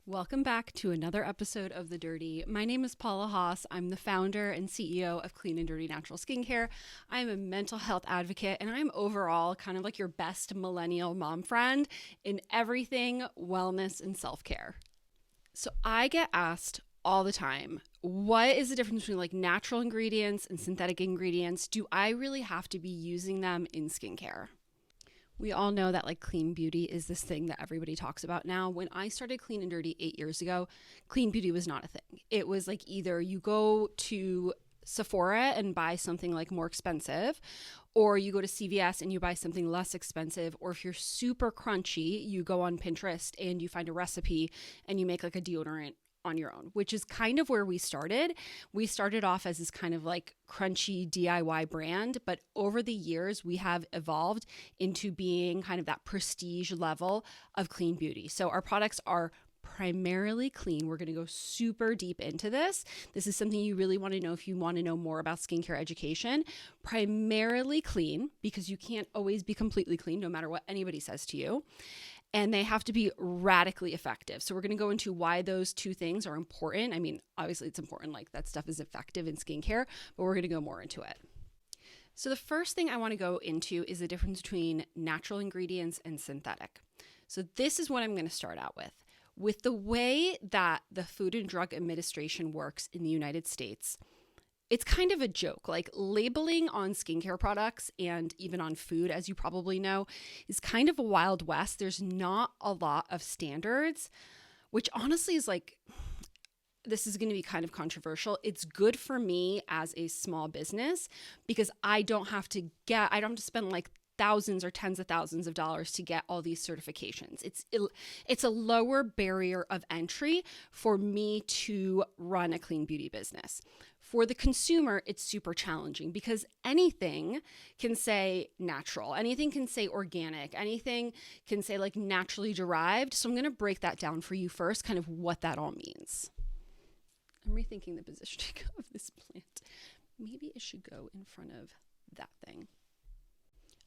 Welcome back to another episode of The Dirty. My name is Paula Hoss. I'm the founder and CEO of Clean&Dirty Natural Skincare. I'm a mental health advocate, and I'm overall kind of like your best millennial mom friend in everything wellness and self-care. So I get asked all the time, what is the difference between like natural ingredients and synthetic ingredients? Do I really have to be using them in skincare? We all know that like clean beauty is this thing that everybody talks about now. When I started Clean&Dirty 8 years ago, clean beauty was not a thing. It was like either you go to Sephora and buy something like more expensive, or you go to CVS and you buy something less expensive, or if you're super crunchy, you go on Pinterest and you find a recipe and you make like a deodorant on your own, which is kind of where we started. We started off as this kind of like crunchy DIY brand, but over the years we have evolved into being kind of that prestige level of clean beauty. So our products are primarily clean. We're going to go super deep into this. This is something you really want to know if you want to know more about skincare education. Primarily clean, because you can't always be completely clean no matter what anybody says to you. And they have to be radically effective. So we're going to go into why those two things are important. I mean, obviously it's important, like that stuff is effective in skincare, but we're going to go more into it. So the first thing I want to go into is the difference between natural ingredients and synthetic. So this is what I'm going to start out with. With the way that the Food and Drug Administration works in the United States, it's kind of a joke. Like labeling on skincare products and even on food, as you probably know, is kind of a wild west. There's not a lot of standards, which honestly is like, this is going to be kind of controversial. It's good for me as a small business because I don't have to spend like thousands or tens of thousands of dollars to get all these certifications. It's a lower barrier of entry for me to run a clean beauty business. For the consumer, it's super challenging because anything can say natural, anything can say organic, anything can say like naturally derived. So I'm going to break that down for you first, kind of what that all means. I'm rethinking the positioning of this plant. Maybe it should go in front of that thing.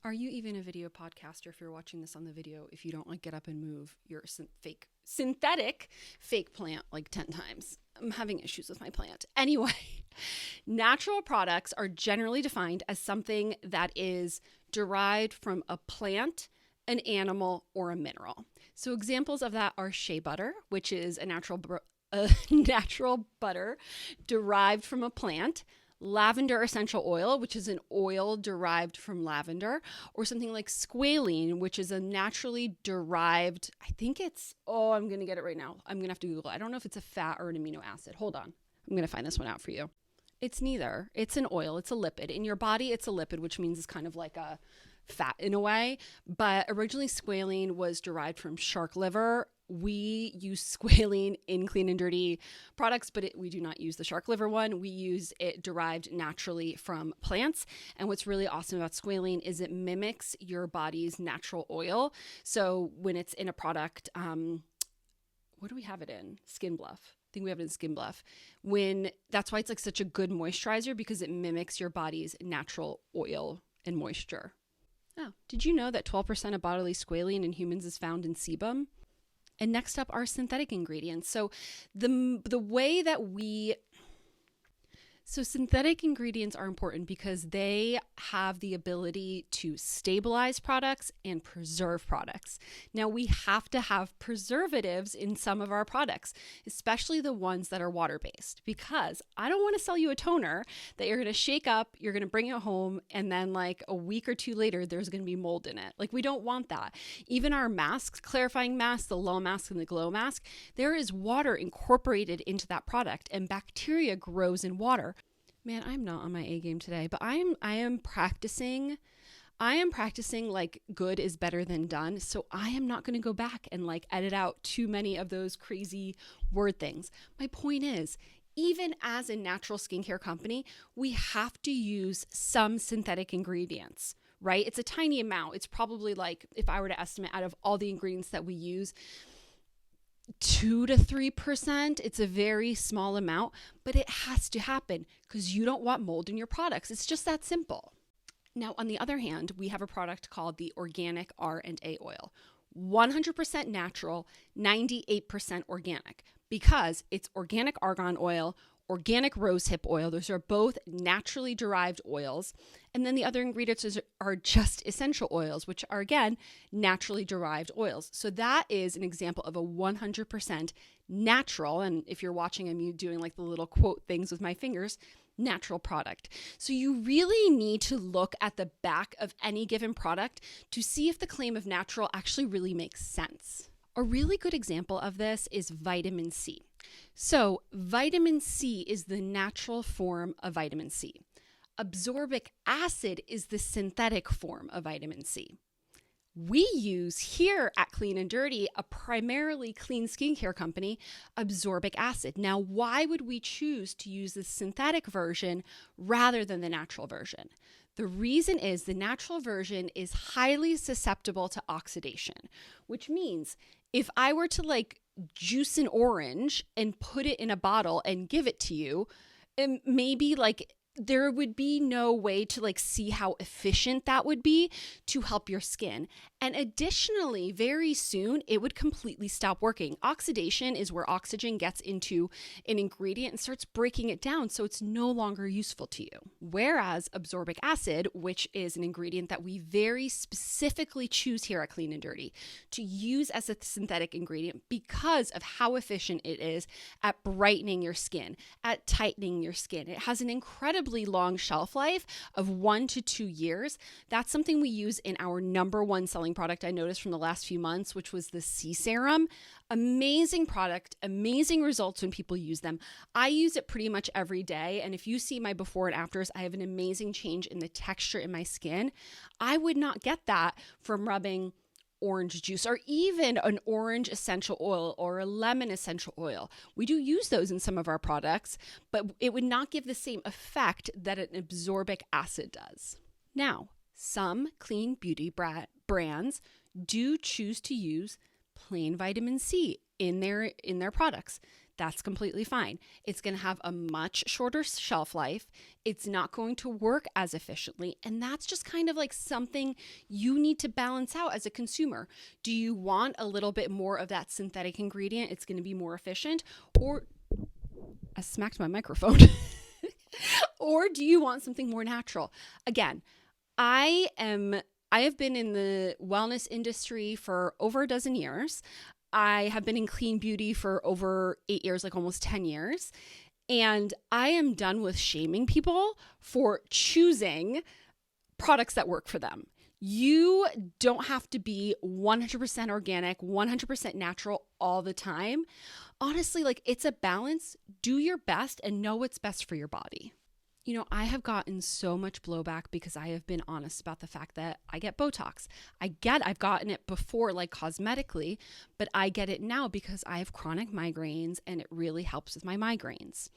Are you even a video podcaster if you're watching this on the video, if you don't like get up and move your synthetic fake plant like 10 times? I'm having issues with my plant. Anyway, natural products are generally defined as something that is derived from a plant, an animal, or a mineral. So examples of that are shea butter, which is a natural butter derived from a plant. Lavender essential oil, which is an oil derived from lavender, or something like squalene, which is a naturally derived, I'm going to get it right now. I'm going to have to Google it. I don't know if it's a fat or an amino acid. Hold on. I'm going to find this one out for you. It's neither. It's an oil. It's a lipid. In your body, it's a lipid, which means it's kind of like a fat in a way. But originally, squalene was derived from shark liver. We use squalene in Clean&Dirty products, but we do not use the shark liver one. We use it derived naturally from plants. And what's really awesome about squalene is it mimics your body's natural oil. So when it's in a product, what do we have it in? Skin Bluff. I think we have it in Skin Bluff. That's why it's like such a good moisturizer because it mimics your body's natural oil and moisture. Oh, did you know that 12% of bodily squalene in humans is found in sebum? And next up are synthetic ingredients. So synthetic ingredients are important because they have the ability to stabilize products and preserve products. Now, we have to have preservatives in some of our products, especially the ones that are water-based, because I don't want to sell you a toner that you're going to shake up, you're going to bring it home, and then like a week or two later, there's going to be mold in it. Like, we don't want that. Even our masks, clarifying masks, the Lull mask and the Glow mask, there is water incorporated into that product, and bacteria grows in water. Man, I'm not on my A game today, but I am practicing like good is better than done. So I am not going to go back and like edit out too many of those crazy word things. My point is, even as a natural skincare company, we have to use some synthetic ingredients, right? It's a tiny amount. It's probably like, if I were to estimate out of all the ingredients that we use, 2 to 3%. It's a very small amount, but it has to happen because you don't want mold in your products. It's just that simple. Now, on the other hand, we have a product called the organic R&A oil. 100% natural, 98% organic, because it's organic argan oil, organic rosehip oil. Those are both naturally derived oils. And then the other ingredients are just essential oils, which are, again, naturally derived oils. So that is an example of a 100% natural, and if you're watching, I'm doing like the little quote things with my fingers, natural product. So you really need to look at the back of any given product to see if the claim of natural actually really makes sense. A really good example of this is vitamin C. So vitamin C is the natural form of vitamin C. Absorbic acid is the synthetic form of vitamin C. We use here at Clean and Dirty, a primarily clean skincare company, absorbic acid. Now, why would we choose to use the synthetic version rather than the natural version? The reason is the natural version is highly susceptible to oxidation, which means if I were to juice an orange and put it in a bottle and give it to you, maybe there would be no way to see how efficient that would be to help your skin. And additionally, very soon, it would completely stop working. Oxidation is where oxygen gets into an ingredient and starts breaking it down, so it's no longer useful to you. Whereas absorbic acid, which is an ingredient that we very specifically choose here at Clean and Dirty to use as a synthetic ingredient because of how efficient it is at brightening your skin, at tightening your skin. It has an incredibly long shelf life of 1 to 2 years. That's something we use in our number one selling product I noticed from the last few months, which was the C serum. Amazing product, amazing results when people use them. I use it pretty much every day. And if you see my before and afters, I have an amazing change in the texture in my skin. I would not get that from rubbing orange juice or even an orange essential oil or a lemon essential oil. We do use those in some of our products, but it would not give the same effect that an absorbic acid does. Now, some clean beauty brands do choose to use plain vitamin C in their products. That's completely fine. It's going to have a much shorter shelf life. It's not going to work as efficiently. And that's just kind of something you need to balance out as a consumer. Do you want a little bit more of that synthetic ingredient? It's going to be more efficient. Or I smacked my microphone. Or do you want something more natural? Again, I have been in the wellness industry for over a dozen years. I have been in clean beauty for over 8 years, almost 10 years. And I am done with shaming people for choosing products that work for them. You don't have to be 100% organic, 100% natural all the time. Honestly, it's a balance. Do your best and know what's best for your body. You know, I have gotten so much blowback because I have been honest about the fact that I get Botox. I've gotten it before, cosmetically, but I get it now because I have chronic migraines and it really helps with my migraines.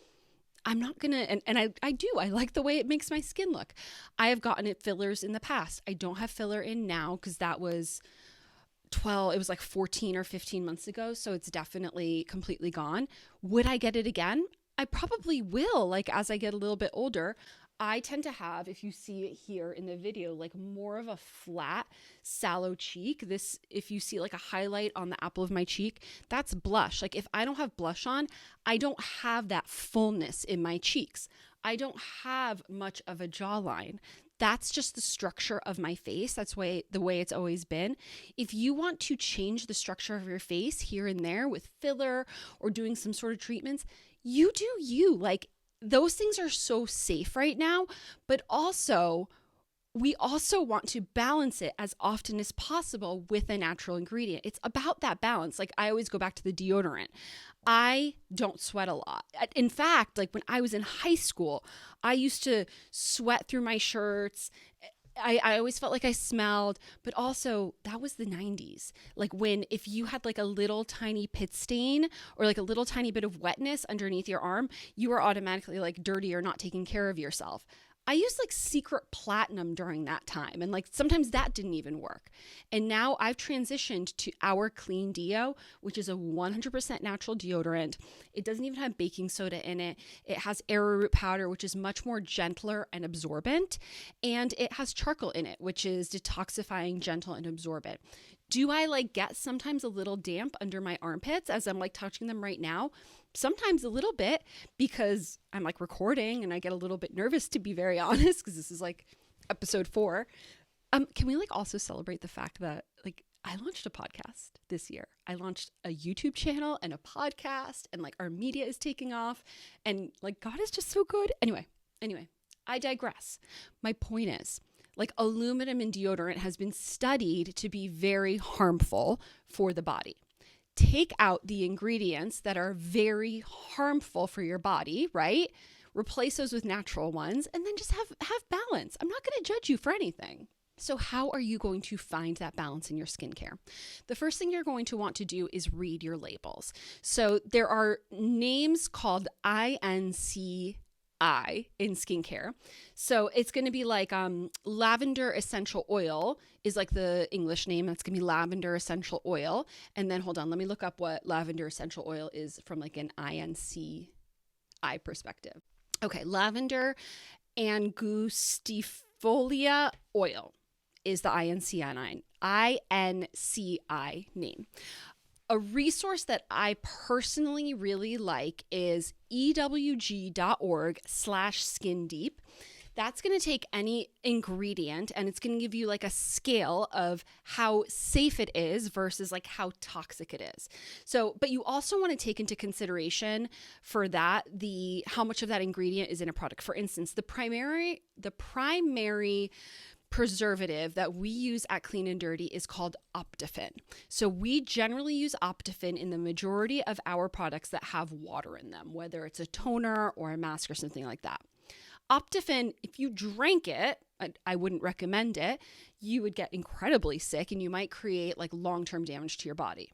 I'm not gonna, and I do, I like the way it makes my skin look. I have gotten it fillers in the past. I don't have filler in now because that was 14 or 15 months ago. So it's definitely completely gone. Would I get it again? I probably will, as I get a little bit older. I tend to have, if you see it here in the video, more of a flat, sallow cheek. This, if you see a highlight on the apple of my cheek, that's blush. If I don't have blush on, I don't have that fullness in my cheeks. I don't have much of a jawline. That's just the structure of my face. That's the way it's always been. If you want to change the structure of your face here and there with filler or doing some sort of treatments, you do you. Those things are so safe right now, but also we also want to balance it as often as possible with a natural ingredient. It's about that balance. I always go back to the deodorant. I don't sweat a lot. In fact, when I was in high school, I used to sweat through my shirts. I always felt like I smelled, but also that was the 90s. If you had a little tiny pit stain or a little tiny bit of wetness underneath your arm, you were automatically dirty or not taking care of yourself. I used like secret platinum during that time. And like sometimes that didn't even work. And now I've transitioned to our Clean Deo, which is a 100% natural deodorant. It doesn't even have baking soda in it. It has arrowroot powder, which is much more gentler and absorbent. And it has charcoal in it, which is detoxifying, gentle, and absorbent. Do I like get sometimes a little damp under my armpits as I'm like touching them right now? Sometimes a little bit, because I'm like recording and I get a little bit nervous, to be very honest, because this is like episode 4. Can we like also celebrate the fact that like I launched a podcast this year? I launched a YouTube channel and a podcast, and like our media is taking off, and like God is just so good. Anyway, I digress. My point is, like aluminum in deodorant has been studied to be very harmful for the body. Take out the ingredients that are very harmful for your body, right? Replace those with natural ones, and then just have balance. I'm not going to judge you for anything. So how are you going to find that balance in your skincare? The first thing you're going to want to do is read your labels. So there are names called INCI in skincare. So it's going to be like lavender essential oil is like the English name. That's going to be lavender essential oil. And then hold on, let me look up what lavender essential oil is from like an INCI perspective. Okay, lavender angustifolia oil is the INCI name. A resource that I personally really like is ewg.org/skindeep. That's going to take any ingredient and it's going to give you like a scale of how safe it is versus like how toxic it is. So, but you also want to take into consideration for that, how much of that ingredient is in a product. For instance, the primary preservative that we use at Clean and Dirty is called Optifin. So we generally use Optifin in the majority of our products that have water in them, whether it's a toner or a mask or something like that. Optifin, if you drank it, I wouldn't recommend it. You would get incredibly sick and you might create like long-term damage to your body.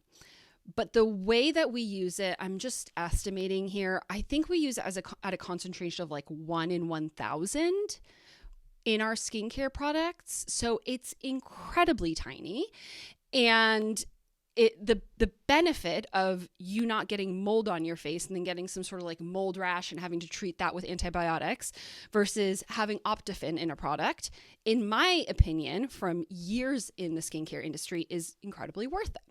But the way that we use it, I'm just estimating here, I think we use it at a concentration of like 1 in 1,000 in our skincare products. So it's incredibly tiny. And the benefit of you not getting mold on your face and then getting some sort of like mold rash and having to treat that with antibiotics versus having Optifin in a product, in my opinion, from years in the skincare industry, is incredibly worth it.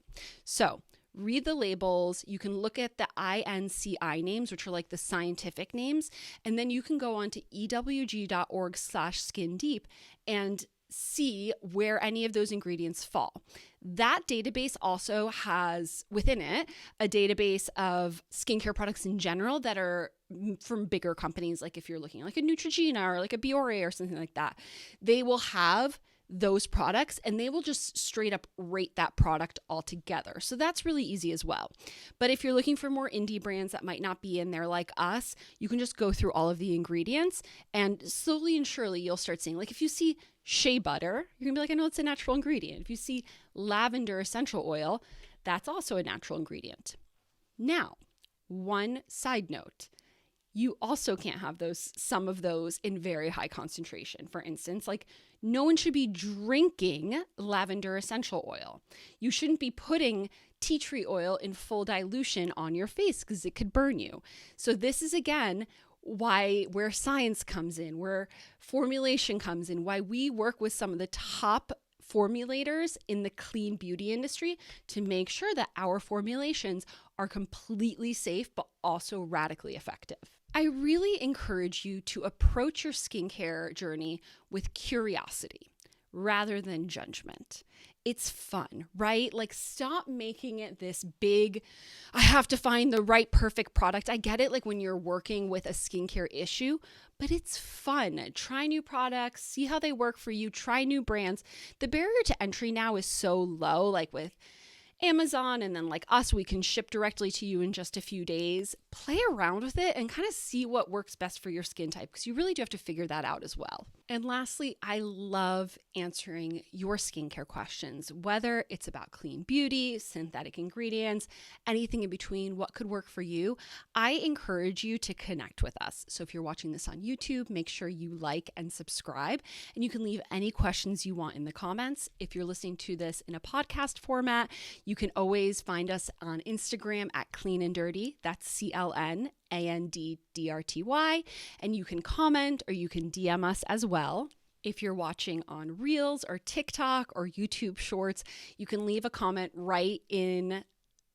So read the labels. You can look at the INCI names, which are like the scientific names, and then you can go on to ewg.org/skindeep and see where any of those ingredients fall. That database also has within it a database of skincare products in general that are from bigger companies. Like if you're looking at like a Neutrogena or like a Biore or something like that, they will have those products and they will just straight up rate that product altogether. So that's really easy as well. But if you're looking for more indie brands that might not be in there like us, you can just go through all of the ingredients and slowly and surely you'll start seeing, like if you see shea butter, you're gonna be like, I know it's a natural ingredient. If you see lavender essential oil, that's also a natural ingredient. Now, one side note, you also can't have some of those in very high concentration. For instance, like no one should be drinking lavender essential oil. You shouldn't be putting tea tree oil in full dilution on your face because it could burn you. So this is again where science comes in, where formulation comes in, why we work with some of the top formulators in the clean beauty industry to make sure that our formulations are completely safe but also radically effective. I really encourage you to approach your skincare journey with curiosity rather than judgment. It's fun, right? Like stop making it this big, I have to find the right perfect product. I get it, like when you're working with a skincare issue, but it's fun. Try new products, see how they work for you, try new brands. The barrier to entry now is so low, like with Amazon, and then like us, we can ship directly to you in just a few days. Play around with it and kind of see what works best for your skin type, because you really do have to figure that out as well. And lastly, I love answering your skincare questions, whether it's about clean beauty, synthetic ingredients, anything in between, what could work for you. I encourage you to connect with us. So if you're watching this on YouTube, make sure you like and subscribe, and you can leave any questions you want in the comments. If you're listening to this in a podcast format, you can always find us on Instagram at Clean&Dirty. That's CLN&DRTY. And you can comment or you can DM us as well. If you're watching on Reels or TikTok or YouTube Shorts, you can leave a comment right in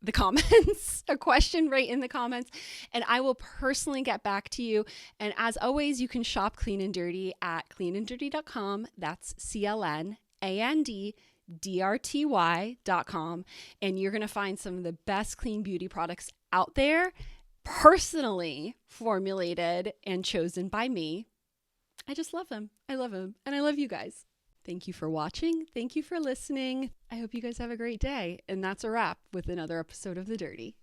the comments, a question right in the comments, and I will personally get back to you. And as always, you can shop Clean&Dirty at cleananddirty.com. That's CLN&DRTY.com. And you're going to find some of the best clean beauty products out there, personally formulated and chosen by me. I just love them. I love them. And I love you guys. Thank you for watching. Thank you for listening. I hope you guys have a great day. And that's a wrap with another episode of The Dirty.